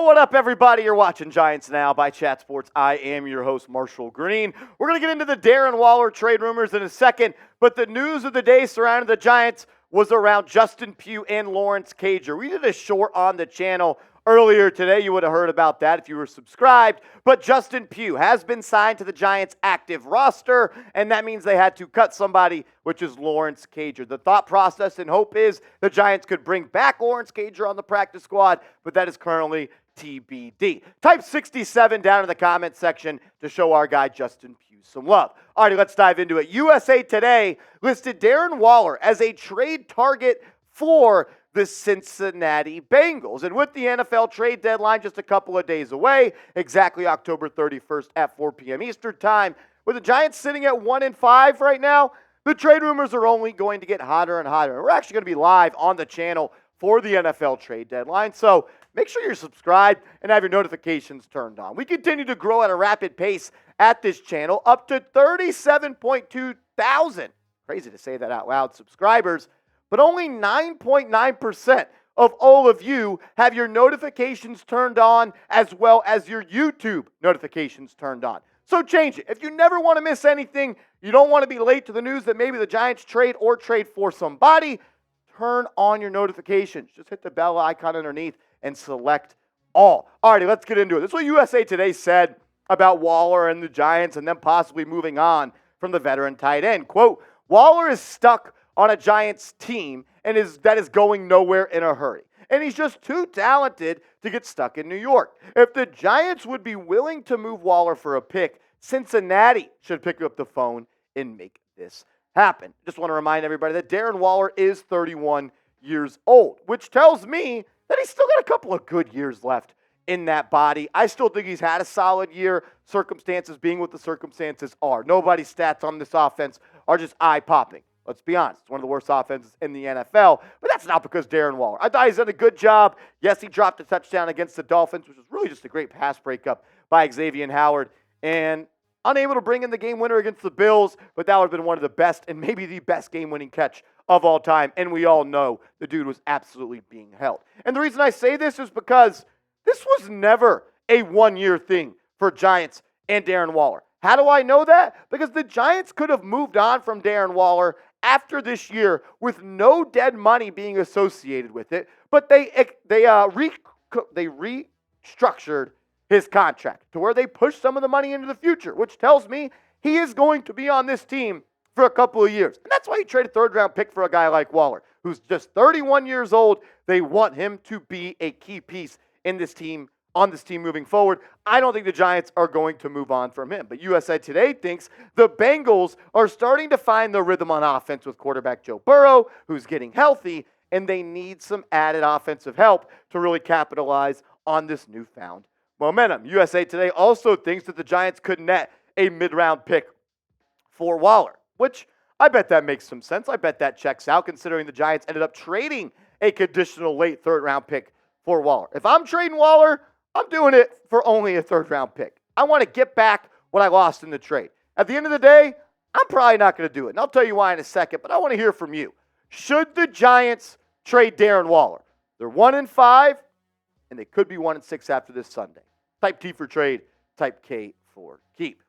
What up, everybody? You're watching Giants Now by Chat Sports. I am your host, Marshall Green. We're going to get into the Darren Waller trade rumors in a second, but the news of the day surrounding the Giants was around Justin Pugh and Lawrence Cager. We did a short on the channel earlier today. You would have heard about that if you were subscribed. But Justin Pugh has been signed to the Giants' active roster, and that means they had to cut somebody, which is Lawrence Cager. The thought process and hope is the Giants could bring back Lawrence Cager on the practice squad, but that is currently TBD. Type 67 down in the comment section to show our guy Justin Pugh some love. All right, let's dive into it. USA Today listed Darren Waller as a trade target for the Cincinnati Bengals. And with the NFL trade deadline just a couple of days away, exactly October 31st at 4 p.m. Eastern time, with the Giants sitting at 1-5 right now, the trade rumors are only going to get hotter and hotter. And we're actually going to be live on the channel for the NFL trade deadline. So make sure you're subscribed and have your notifications turned on. We continue to grow at a rapid pace at this channel, up to 37.2 thousand. Crazy to say that out loud, subscribers. But only 9.9% of all of you have your notifications turned on, as well as your YouTube notifications turned on. So change it. If you never want to miss anything, you don't want to be late to the news that maybe the Giants trade or trade for somebody, turn on your notifications. Just hit the bell icon underneath and select all. Alrighty, let's get into it. This is what USA Today said about Waller and the Giants and them possibly moving on from the veteran tight end. Quote, Waller is stuck on a Giants team and that is going nowhere in a hurry. And he's just too talented to get stuck in New York. If the Giants would be willing to move Waller for a pick, Cincinnati should pick up the phone and make this happen. Just want to remind everybody that Darren Waller is 31 years old, which tells me that he's still got a couple of good years left in that body. I still think he's had a solid year, circumstances being what the circumstances are. Nobody's stats on this offense are just eye-popping. Let's be honest. It's one of the worst offenses in the NFL, but that's not because Darren Waller. I thought he's done a good job. Yes, he dropped a touchdown against the Dolphins, which was really just a great pass breakup by Xavier Howard, and unable to bring in the game winner against the Bills, but that would have been one of the best and maybe the best game-winning catch of all time, and we all know the dude was absolutely being held. And the reason I say this is because this was never a one-year thing for Giants and Darren Waller. How do I know that? Because the Giants could have moved on from Darren Waller after this year with no dead money being associated with it, but they restructured his contract to where they pushed some of the money into the future, which tells me he is going to be on this team for a couple of years. And that's why he traded third-round pick for a guy like Waller, who's just 31 years old. They want him to be a key piece in this team, on this team moving forward. I don't think the Giants are going to move on from him. But USA Today thinks the Bengals are starting to find the rhythm on offense with quarterback Joe Burrow, who's getting healthy, and they need some added offensive help to really capitalize on this newfound momentum. USA Today also thinks that the Giants could net a mid-round pick for Waller, which I bet that makes some sense. I bet that checks out, considering the Giants ended up trading a conditional late third-round pick for Waller. If I'm trading Waller, I'm doing it for only a third-round pick. I want to get back what I lost in the trade. At the end of the day, I'm probably not going to do it. And I'll tell you why in a second, but I want to hear from you. Should the Giants trade Darren Waller? They're 1-5, and they could be 1-6 after this Sunday. Type T for trade, type K for keep.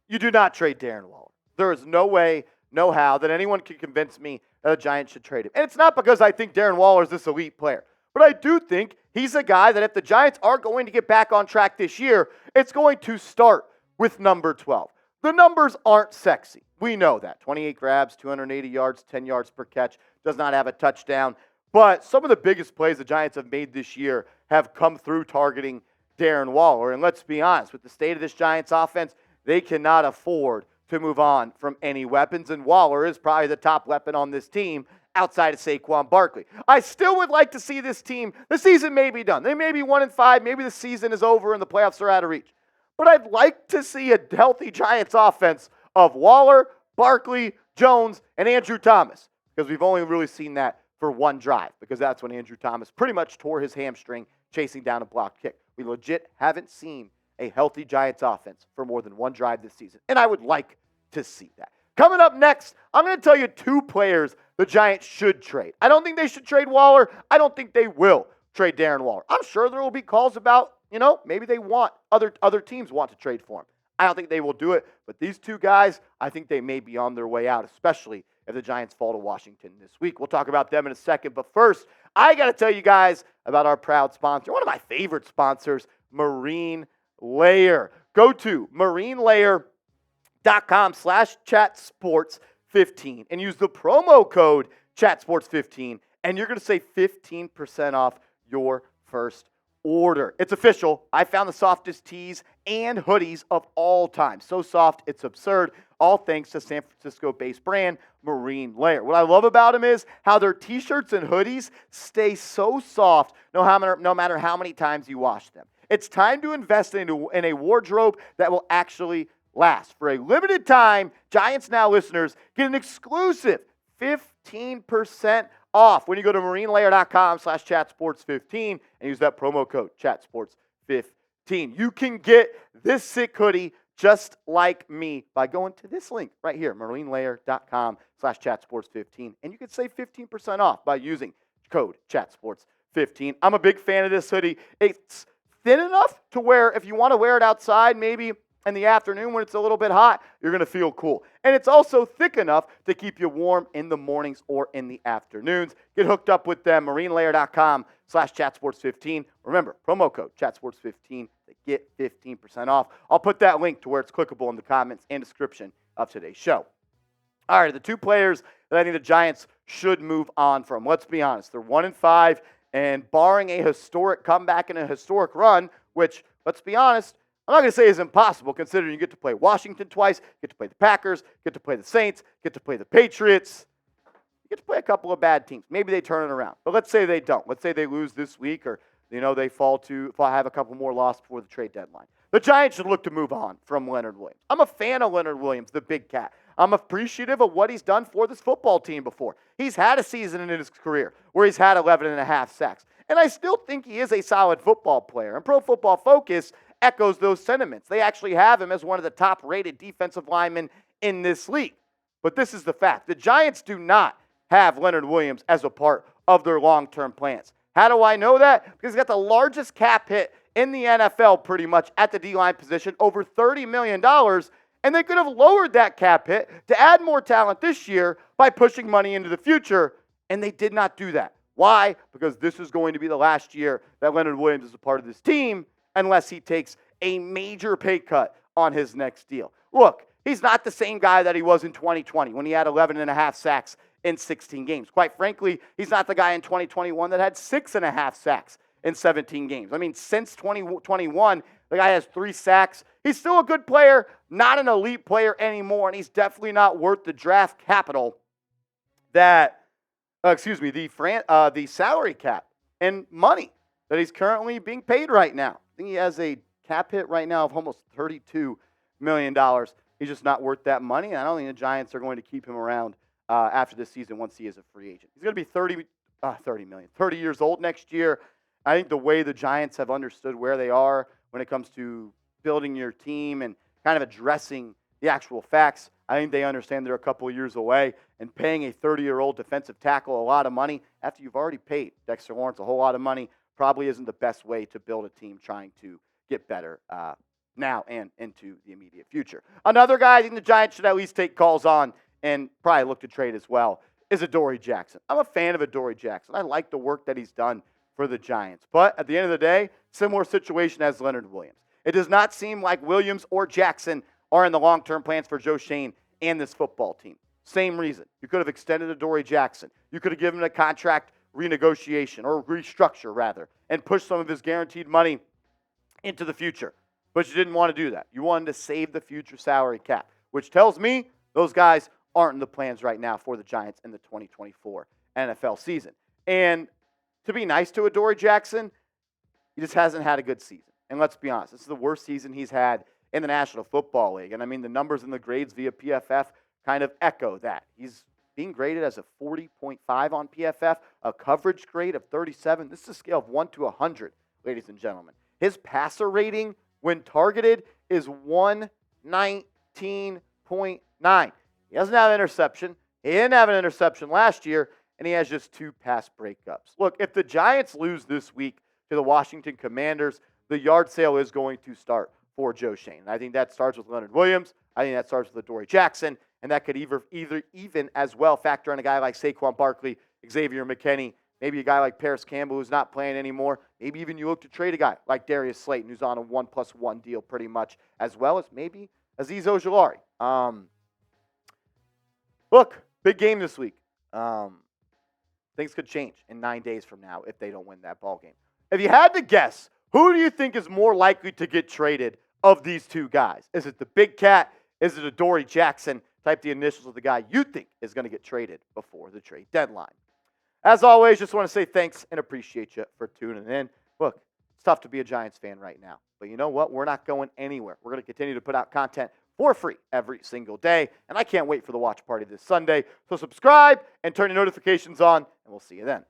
You do not trade Darren Waller. There is no way, no how that anyone can convince me that the Giants should trade him. And it's not because I think Darren Waller is this elite player. But I do think he's a guy that if the Giants are going to get back on track this year, it's going to start with number 12. The numbers aren't sexy. We know that. 28 grabs, 280 yards, 10 yards per catch, does not have a touchdown. But some of the biggest plays the Giants have made this year have come through targeting Darren Waller. And let's be honest, with the state of this Giants offense, they cannot afford to move on from any weapons. And Waller is probably the top weapon on this team outside of Saquon Barkley. I still would like to see this team, the season may be done. They may be 1-5, maybe the season is over and the playoffs are out of reach. But I'd like to see a healthy Giants offense of Waller, Barkley, Jones, and Andrew Thomas, because we've only really seen that for one drive, because that's when Andrew Thomas pretty much tore his hamstring chasing down a blocked kick. We legit haven't seen a healthy Giants offense for more than one drive this season, and I would like to see that. Coming up next, I'm going to tell you two players the Giants should trade. I don't think they should trade Waller. I don't think they will trade Darren Waller. I'm sure there will be calls about, maybe they want other teams want to trade for him. I don't think they will do it, but these two guys, I think they may be on their way out, especially if the Giants fall to Washington this week. We'll talk about them in a second, but first, I got to tell you guys about our proud sponsor, one of my favorite sponsors, Marine Layer. Go to marinelayer.com/chatsports15 and use the promo code chatsports15, and you're going to save 15% off your first order. It's official. I found the softest tees and hoodies of all time. So soft, it's absurd. All thanks to San Francisco-based brand Marine Layer. What I love about them is how their t-shirts and hoodies stay so soft no matter how many times you wash them. It's time to invest in a wardrobe that will actually last. For a limited time, Giants Now listeners get an exclusive 15% off when you go to marinelayer.com/chatsports15 and use that promo code chatsports15. You can get this sick hoodie just like me by going to this link right here, marinelayer.com/chatsports15, and you can save 15% off by using code chatsports15. I'm a big fan of this hoodie. It's thin enough to where if you want to wear it outside, maybe in the afternoon when it's a little bit hot, you're going to feel cool. And it's also thick enough to keep you warm in the mornings or in the afternoons. Get hooked up with them, marinelayer.com/chatsports15. Remember, promo code chatsports15 to get 15% off. I'll put that link to where it's clickable in the comments and description of today's show. All right, the two players that I think the Giants should move on from. Let's be honest, they're 1-5, and barring a historic comeback and a historic run, which, let's be honest, I'm not going to say is impossible, considering you get to play Washington twice, get to play the Packers, get to play the Saints, get to play the Patriots. You get to play a couple of bad teams. Maybe they turn it around. But let's say they don't. Let's say they lose this week, or they have a couple more losses before the trade deadline. The Giants should look to move on from Leonard Williams. I'm a fan of Leonard Williams, the big cat. I'm appreciative of what he's done for this football team before. He's had a season in his career where he's had 11.5 sacks. And I still think he is a solid football player. And Pro Football Focus echoes those sentiments. They actually have him as one of the top-rated defensive linemen in this league. But this is the fact. The Giants do not have Leonard Williams as a part of their long-term plans. How do I know that? Because he's got the largest cap hit in the NFL pretty much at the D-line position, over $30 million, and they could have lowered that cap hit to add more talent this year by pushing money into the future, and they did not do that. Why? Because this is going to be the last year that Leonard Williams is a part of this team, unless he takes a major pay cut on his next deal. Look, he's not the same guy that he was in 2020 when he had 11.5 sacks in 16 games. Quite frankly, he's not the guy in 2021 that had 6.5 sacks in 17 games. I mean, since 2021, the guy has 3 sacks. He's still a good player, not an elite player anymore, and he's definitely not worth the draft capital that, the salary cap and money that he's currently being paid right now. I think he has a cap hit right now of almost $32 million. He's just not worth that money, and I don't think the Giants are going to keep him around after this season once he is a free agent. He's going to be 30 years old next year. I think the way the Giants have understood where they are when it comes to building your team and kind of addressing the actual facts, I think they understand they're a couple of years away, and paying a 30-year-old defensive tackle a lot of money after you've already paid Dexter Lawrence a whole lot of money probably isn't the best way to build a team trying to get better now and into the immediate future. Another guy I think the Giants should at least take calls on and probably look to trade as well is Adoree Jackson. I'm a fan of Adoree Jackson. I like the work that he's done for the Giants. But at the end of the day, similar situation as Leonard Williams. It does not seem like Williams or Jackson are in the long-term plans for Joe Schoen and this football team. Same reason. You could have extended Adoree Jackson. You could have given him a contract renegotiation or restructure, rather, and pushed some of his guaranteed money into the future. But you didn't want to do that. You wanted to save the future salary cap, which tells me those guys aren't in the plans right now for the Giants in the 2024 NFL season. And to be nice to Adoree Jackson, he just hasn't had a good season. And let's be honest, this is the worst season he's had in the National Football League. And I mean, the numbers and the grades via PFF kind of echo that. He's being graded as a 40.5 on PFF, a coverage grade of 37. This is a scale of 1 to 100, ladies and gentlemen. His passer rating when targeted is 119.9. He doesn't have an interception. He didn't have an interception last year, and he has just 2 pass breakups. Look, if the Giants lose this week to the Washington Commanders, the yard sale is going to start for Joe Schoen. I think that starts with Leonard Williams. I think that starts with Adoree Jackson, and that could either even as well factor in a guy like Saquon Barkley, Xavier McKinney, maybe a guy like Paris Campbell who's not playing anymore. Maybe even you look to trade a guy like Darius Slayton who's on a 1+1 deal pretty much, as well as maybe Azeez Ojulari. Look, big game this week. Things could change in 9 days from now if they don't win that ball game. If you had to guess, who do you think is more likely to get traded of these 2 guys? Is it the Big Cat? Is it Adoree Jackson? Type the initials of the guy you think is going to get traded before the trade deadline. As always, just want to say thanks and appreciate you for tuning in. Look, it's tough to be a Giants fan right now, but you know what? We're not going anywhere. We're going to continue to put out content for free every single day, and I can't wait for the watch party this Sunday. So subscribe and turn your notifications on, and we'll see you then.